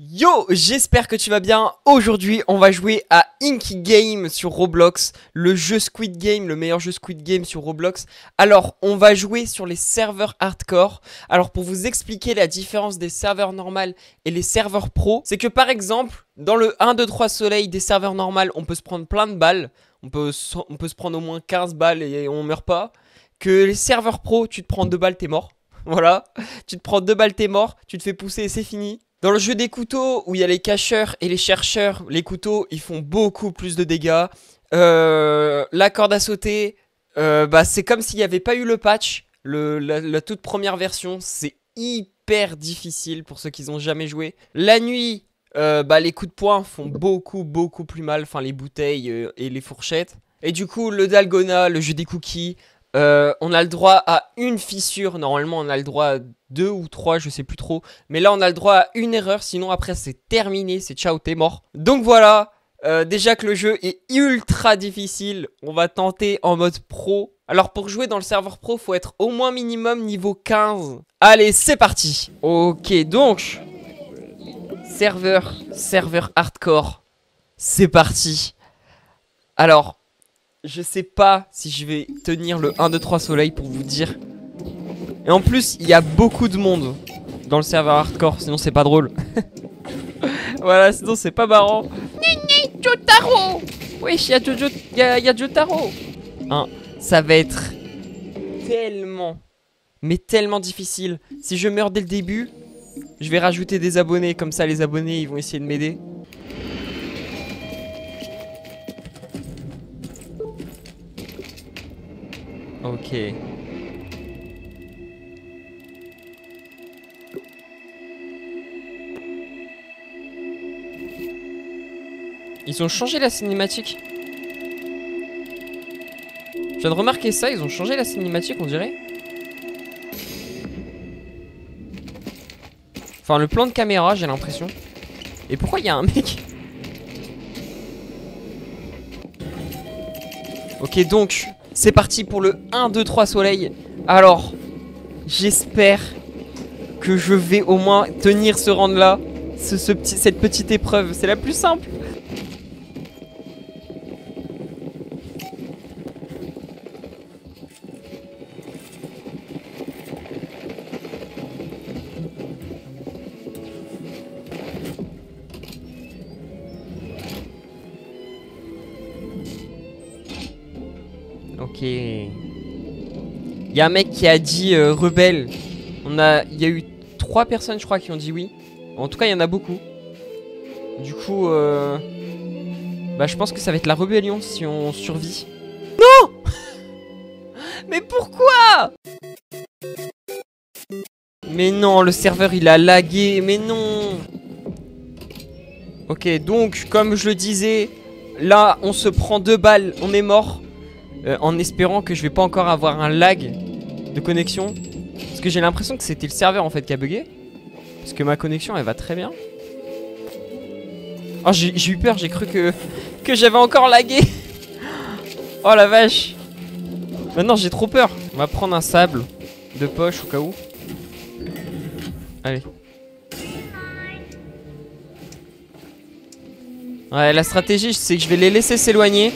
Yo, j'espère que tu vas bien. Aujourd'hui, on va jouer à Inky Game sur Roblox, le jeu Squid Game, le meilleur jeu Squid Game sur Roblox. Alors, on va jouer sur les serveurs hardcore. Alors, pour vous expliquer la différence des serveurs normaux et les serveurs pro, c'est que par exemple, dans le 1, 2, 3 soleil des serveurs normaux, on peut se prendre plein de balles. On peut se prendre au moins 15 balles et on meurt pas. Que les serveurs pro, tu te prends 2 balles, t'es mort. Voilà, tu te prends 2 balles, t'es mort, tu te fais pousser et c'est fini. Dans le jeu des couteaux, où il y a les cacheurs et les chercheurs, les couteaux, ils font beaucoup plus de dégâts. La corde à sauter, c'est comme s'il n'y avait pas eu le patch. La toute première version, c'est hyper difficile pour ceux qui n'ont jamais joué. La nuit, les coups de poing font beaucoup plus mal. Enfin, les bouteilles et les fourchettes. Et du coup, le Dalgona, le jeu des cookies... on a le droit à une fissure. Normalement on a le droit à 2 ou 3, je sais plus trop. Mais là on a le droit à une erreur. Sinon après c'est terminé, c'est ciao, t'es mort. Donc voilà, déjà que le jeu est ultra difficile, on va tenter en mode pro. Alors pour jouer dans le serveur pro, faut être au moins minimum niveau 15. Allez, c'est parti. Ok, donc serveur hardcore. C'est parti. Alors je sais pas si je vais tenir le 1, 2, 3 soleil pour vous dire. Et en plus, il y a beaucoup de monde dans le serveur hardcore, sinon c'est pas drôle. Voilà, sinon c'est pas marrant. Nini, Jotaro. Wesh, il y a Jotaro. Hein, ça va être tellement, mais tellement difficile. Si je meurs dès le début, je vais rajouter des abonnés. Comme ça, les abonnés, ils vont essayer de m'aider. Ok. Ils ont changé la cinématique. Je viens de remarquer ça, ils ont changé la cinématique, on dirait. Enfin, le plan de caméra, j'ai l'impression. Et pourquoi il y a un mec? Ok, donc... c'est parti pour le 1, 2, 3 soleil. Alors, j'espère que je vais au moins tenir ce round là. Cette petite épreuve, c'est la plus simple. Ok. Il y a un mec qui a dit rebelle. Il y a eu 3 personnes, je crois, qui ont dit oui. En tout cas, il y en a beaucoup. Du coup, je pense que ça va être la rébellion si on survit. Non. Mais pourquoi? Mais non, le serveur il a lagué. Mais non. Ok, donc comme je le disais, là on se prend 2 balles, on est mort. En espérant que je vais pas encore avoir un lag de connexion. Parce que j'ai l'impression que c'était le serveur en fait qui a bugué. Parce que ma connexion elle va très bien. Oh, j'ai eu peur, j'ai cru que j'avais encore lagué. Oh la vache. Maintenant j'ai trop peur. On va prendre un sable de poche au cas où. Allez. Ouais, la stratégie c'est que je vais les laisser s'éloigner.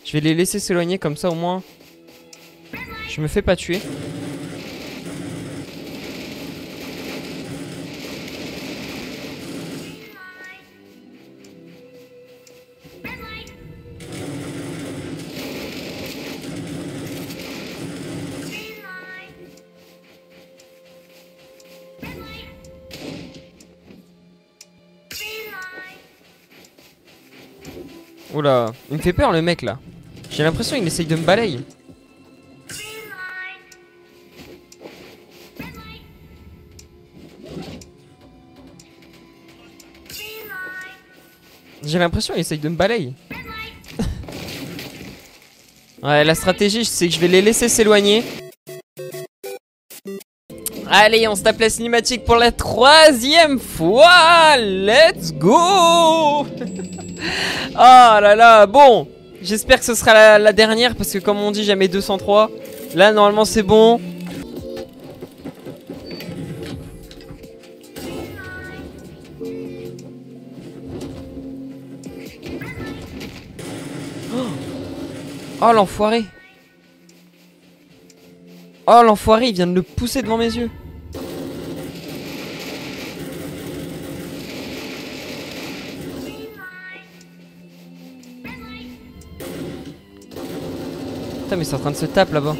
Je vais les laisser s'éloigner comme ça au moins. Je me fais pas tuer. Oula, il me fait peur le mec là. J'ai l'impression qu'il essaye de me balayer. J'ai l'impression qu'il essaye de me balayer. Ouais, la stratégie c'est que je vais les laisser s'éloigner. Allez, on se tape la cinématique pour la 3e fois. Let's go. Oh là là, bon. J'espère que ce sera la dernière parce que comme on dit, jamais 203. Là, normalement, c'est bon. Oh l'enfoiré. Oh l'enfoiré, il vient de le pousser devant mes yeux. Putain mais c'est en train de se taper là-bas.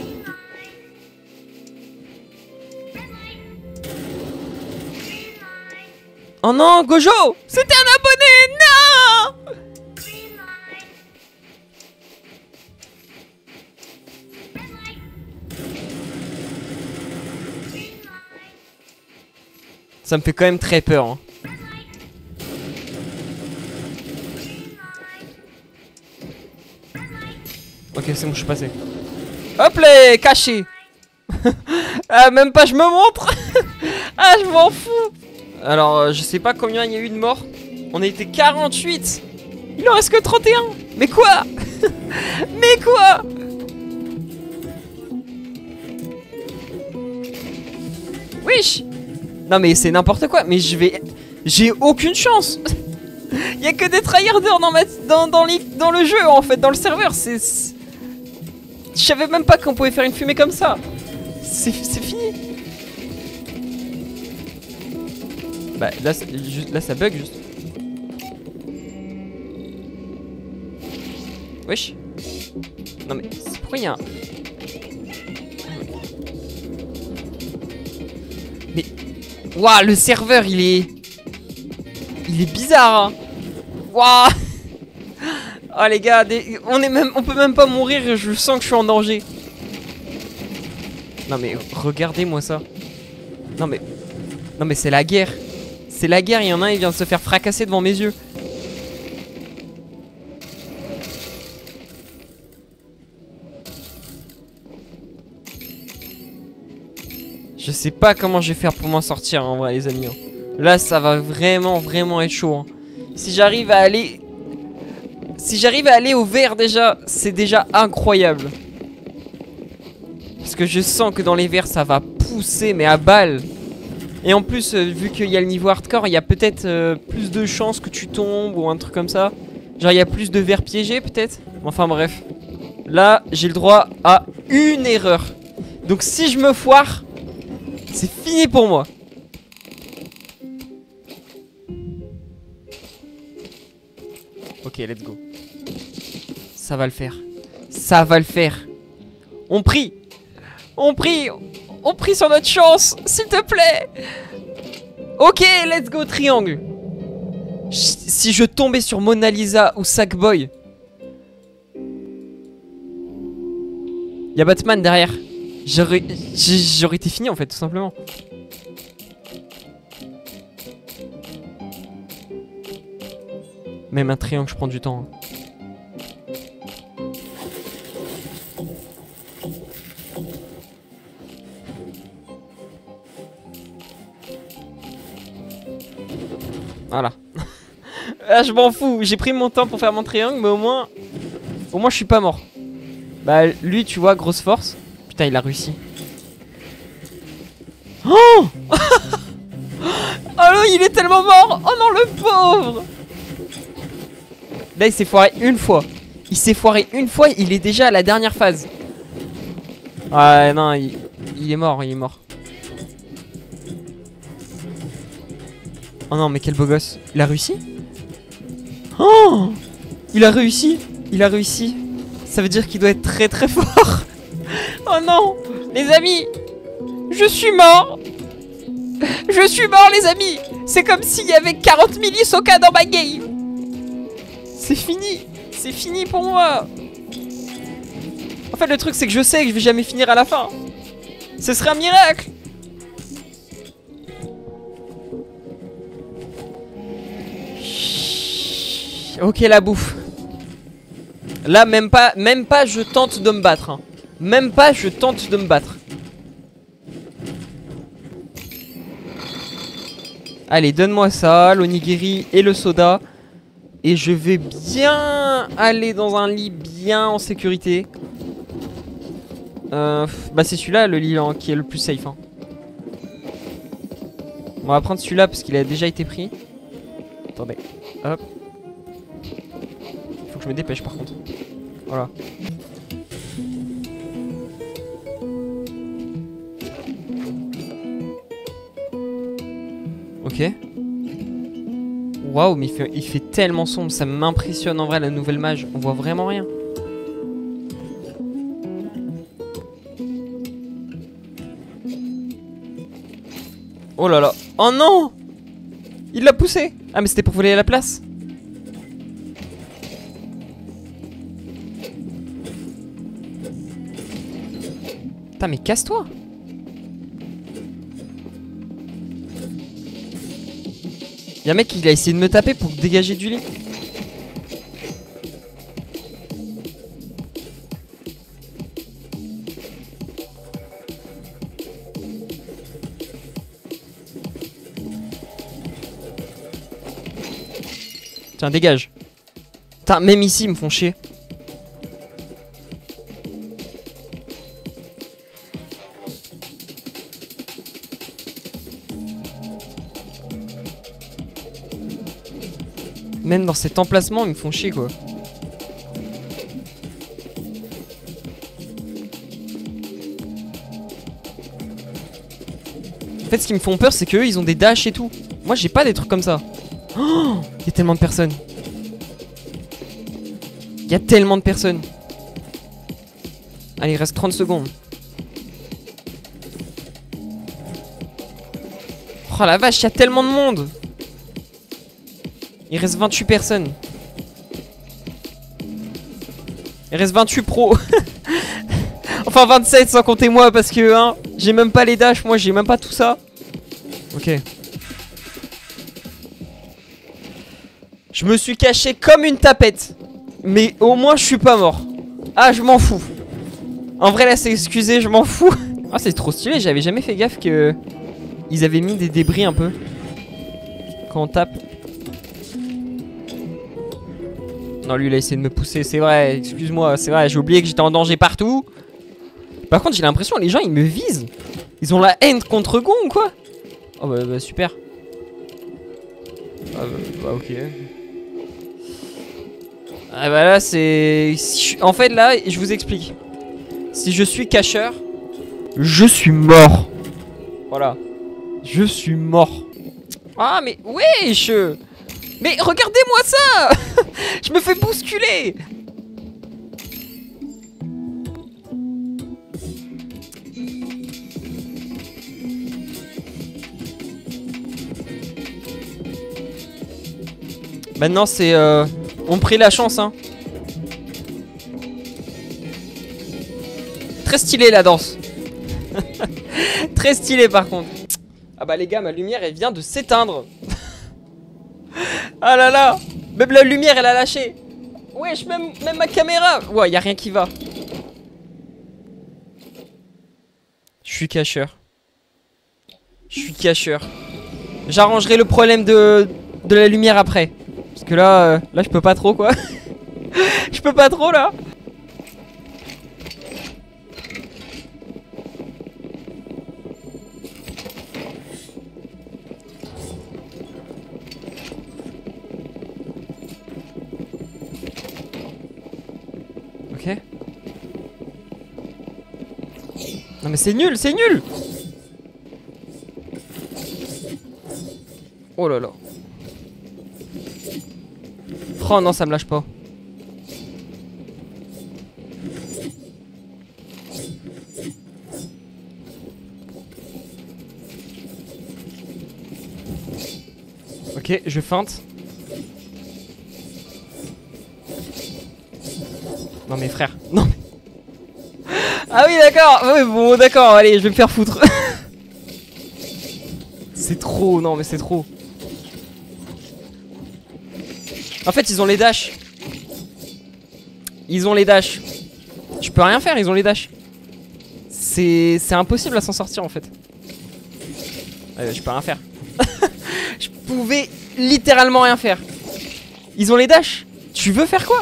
Oh non, Gojo! C'était un abonné! Non! Ça me fait quand même très peur. Hein. Ok, c'est bon, je suis passé. Hop là, caché. Ah, même pas je me montre. Ah, je m'en fous. Alors, je sais pas combien il y a eu de morts. On a été 48. Il en reste que 31. Mais quoi? Mais quoi? Wesh. Non mais c'est n'importe quoi. Mais je vais... J'ai aucune chance. Il y a que des tryharders dans le jeu en fait, dans le serveur. C'est... Je savais même pas qu'on pouvait faire une fumée comme ça. C'est fini. Bah là, là ça bug juste. Wesh. Non mais pourquoi il y a un... Mais... Waouh, le serveur il est... Il est bizarre hein. Waouh. Oh les gars, on peut même pas mourir, je sens que je suis en danger. Non mais regardez-moi ça. Non mais c'est la guerre. C'est la guerre, il y en a un, il vient de se faire fracasser devant mes yeux. Je sais pas comment je vais faire pour m'en sortir en vrai les amis. Là ça va vraiment être chaud. Hein. Si j'arrive à aller... Si j'arrive à aller au vert déjà, c'est déjà incroyable. Parce que je sens que dans les verts ça va pousser mais à balle. Et en plus vu qu'il y a le niveau hardcore, il y a peut-être plus de chances que tu tombes ou un truc comme ça. Genre il y a plus de verres piégés peut-être. Enfin bref. Là j'ai le droit à une erreur. Donc si je me foire, c'est fini pour moi. Ok, let's go. Ça va le faire. Ça va le faire. On prie. On prie. On prie sur notre chance. S'il te plaît. Ok, let's go, triangle. Si je tombais sur Mona Lisa ou Sackboy. Y'a Batman derrière. J'aurais été fini en fait, tout simplement. Même un triangle, je prends du temps. Hein. Voilà. Ah, je m'en fous. J'ai pris mon temps pour faire mon triangle, mais au moins je suis pas mort. Bah lui, tu vois, grosse force. Putain, il a réussi. Oh. Oh non, il est tellement mort. Oh non, le pauvre. Là, il s'est foiré une fois. Il s'est foiré une fois, il est déjà à la dernière phase. Ah non, il est mort, il est mort. Oh non, mais quel beau gosse. Il a réussi? Oh! Il a réussi. Il a réussi. Ça veut dire qu'il doit être très fort. Oh non! Les amis! Je suis mort! Je suis mort, les amis! C'est comme s'il y avait 40 000 Hisoka dans ma game! C'est fini! C'est fini pour moi! En fait, le truc, c'est que je sais que je vais jamais finir à la fin. Ce serait un miracle! Ok, la bouffe. Là, même pas je tente de me battre. Hein. Même pas je tente de me battre. Allez, donne-moi ça, l'onigiri et le soda. Et je vais bien aller dans un lit bien en sécurité. Bah c'est celui-là, le lit hein, qui est le plus safe. Hein. On va prendre celui-là parce qu'il a déjà été pris. Attendez, hop. Faut que je me dépêche par contre. Voilà. Ok. Waouh, mais il fait tellement sombre. Ça m'impressionne en vrai, la nouvelle mage. On voit vraiment rien. Oh là là. Oh non! Il l'a poussé. Ah, mais c'était pour voler à la place. Putain, mais casse-toi. Y'a un mec qui a essayé de me taper pour dégager du lit. Tiens, dégage. Putain, même ici, ils me font chier. Même dans cet emplacement, ils me font chier, quoi. En fait, ce qui me font peur, c'est qu'eux, ils ont des dashs et tout. Moi, j'ai pas des trucs comme ça. Oh, il y a tellement de personnes. Il y a tellement de personnes. Allez, il reste 30 secondes. Oh la vache, il y a tellement de monde. Il reste 28 personnes. Il reste 28 pros. Enfin 27 sans compter moi parce que hein, j'ai même pas les dashs, moi j'ai même pas tout ça. Ok. Je me suis caché comme une tapette. Mais au moins je suis pas mort. Ah, je m'en fous. En vrai là c'est excusé, je m'en fous. Ah, c'est trop stylé, j'avais jamais fait gaffe que ils avaient mis des débris un peu quand on tape. Non, lui il a essayé de me pousser, c'est vrai, excuse-moi, c'est vrai, j'ai oublié que j'étais en danger partout. Par contre j'ai l'impression que les gens ils me visent. Ils ont la haine contre Gon ou quoi? Oh bah super. Ah bah ok. Ah bah là c'est... En fait là, je vous explique. Si je suis cacheur, je suis mort. Voilà. Je suis mort. Ah mais wesh. Mais regardez-moi ça. Je me fais bousculer. Maintenant c'est on prie la chance hein. Très stylé la danse. Très stylé par contre. Ah bah les gars, ma lumière elle vient de s'éteindre. Ah là là. Même la lumière elle a lâché. Wesh, même ma caméra. Ouais, y a rien qui va. Je suis cacheur. Je suis cacheur. J'arrangerai le problème de la lumière après. Parce que là, là je peux pas trop quoi. Je peux pas trop là. Ok. Non mais c'est nul, c'est nul. Oh là là. Oh non, ça me lâche pas. Ok, je feinte. Non mais frère, non mais... Ah oui d'accord, oui bon d'accord, allez je vais me faire foutre. C'est trop, non mais c'est trop. En fait ils ont les dashs. Ils ont les dashs. Je peux rien faire, ils ont les dashs. C'est impossible à s'en sortir en fait. Je peux rien faire. Je pouvais littéralement rien faire. Ils ont les dashs. Tu veux faire quoi?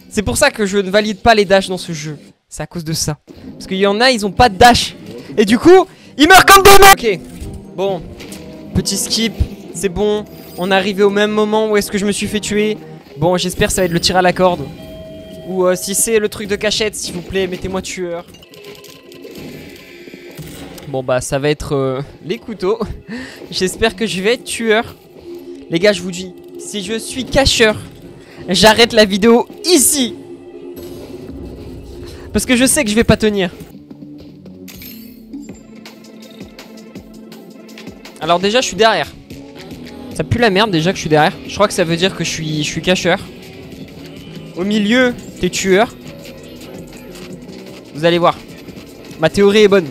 C'est pour ça que je ne valide pas les dashs dans ce jeu. C'est à cause de ça. Parce qu'il y en a, ils ont pas de dash. Et du coup, ils meurent comme des mecs. Ok, bon. Petit skip, c'est bon. On est arrivé au même moment où est-ce que je me suis fait tuer. Bon, j'espère que ça va être le tir à la corde. Ou si c'est le truc de cachette, s'il vous plaît, mettez-moi tueur. Bon. Bon bah ça va être les couteaux. J'espère que je vais être tueur. Les gars, je vous dis, si je suis cacheur, j'arrête la vidéo ici. Parce que je sais que je vais pas tenir. Alors déjà je suis derrière. Ça pue la merde déjà que je suis derrière. Je crois que ça veut dire que je suis cacheur. Au milieu, t'es tueur. Vous allez voir. Ma théorie est bonne.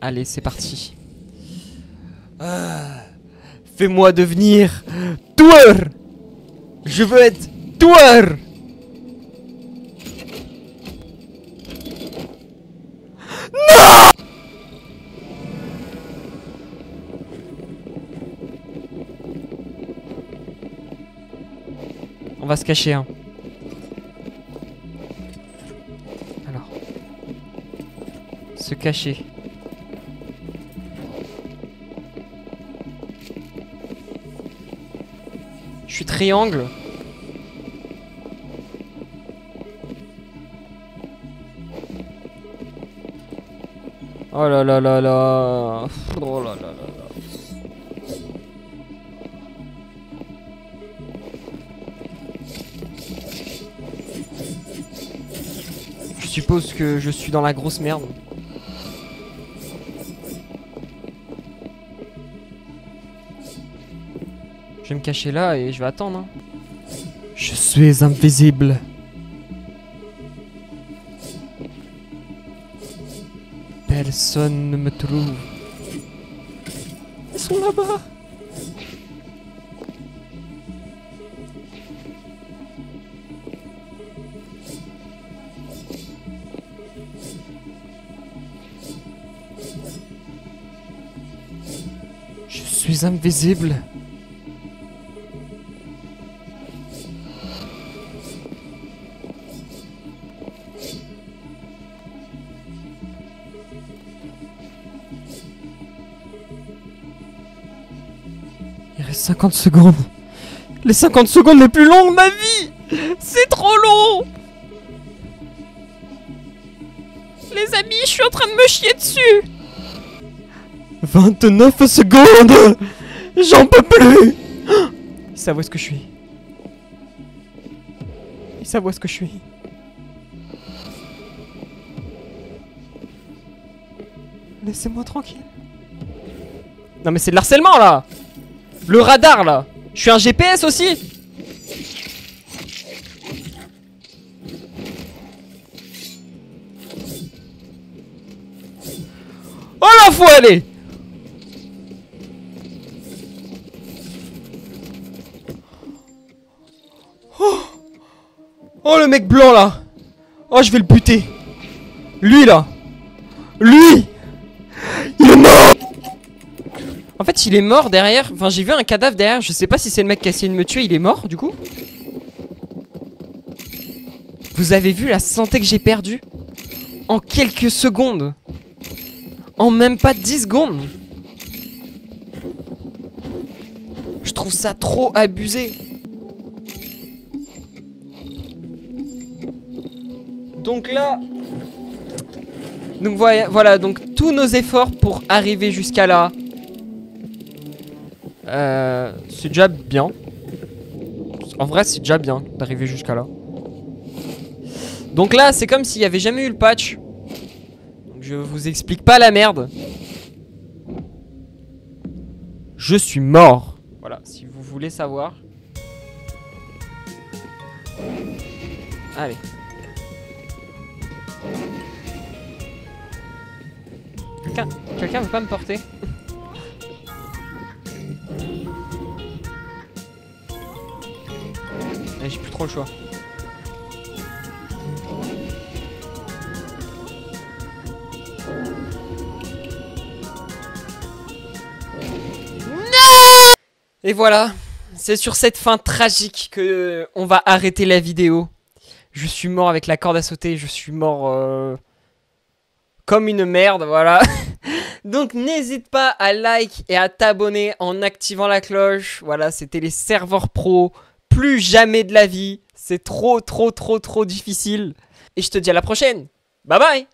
Allez, c'est parti. Fais-moi devenir tueur. Je veux être tueur. Non! On va se cacher, hein. Alors. Se cacher. Je suis triangle. Oh là là là là. Oh là là là là. Je suppose que je suis dans la grosse merde. Je vais me cacher là et je vais attendre, hein. Je suis invisible. Personne ne me trouve. Ils sont là-bas. Je suis invisible. Il reste 50 secondes. Les 50 secondes les plus longues de ma vie. C'est trop long. Les amis, je suis en train de me chier dessus. 29 secondes. J'en peux plus. Ils savent où est-ce que je suis. Ils savent où est-ce que je suis. Laissez-moi tranquille. Non mais c'est de l'harcèlement là. Le radar là. Je suis un GPS aussi. Oh là, faut aller. Oh le mec blanc là. Oh je vais le buter. Lui là. Lui. Il est mort. En fait il est mort derrière. Enfin j'ai vu un cadavre derrière. Je sais pas si c'est le mec qui a essayé de me tuer. Il est mort du coup. Vous avez vu la santé que j'ai perdue en quelques secondes. En même pas 10 secondes. Je trouve ça trop abusé. Donc là, donc voilà, donc tous nos efforts pour arriver jusqu'à là, c'est déjà bien. En vrai, c'est déjà bien d'arriver jusqu'à là. Donc là, c'est comme s'il n'y avait jamais eu le patch. Donc je vous explique pas la merde. Je suis mort. Voilà, si vous voulez savoir. Allez. Quelqu'un veut pas me porter? J'ai plus trop le choix. Non! Et voilà, c'est sur cette fin tragique que on va arrêter la vidéo. Je suis mort avec la corde à sauter, je suis mort comme une merde, voilà. Donc n'hésite pas à like et à t'abonner en activant la cloche. Voilà, c'était les serveurs pro. Plus jamais de la vie. C'est trop difficile. Et je te dis à la prochaine. Bye bye.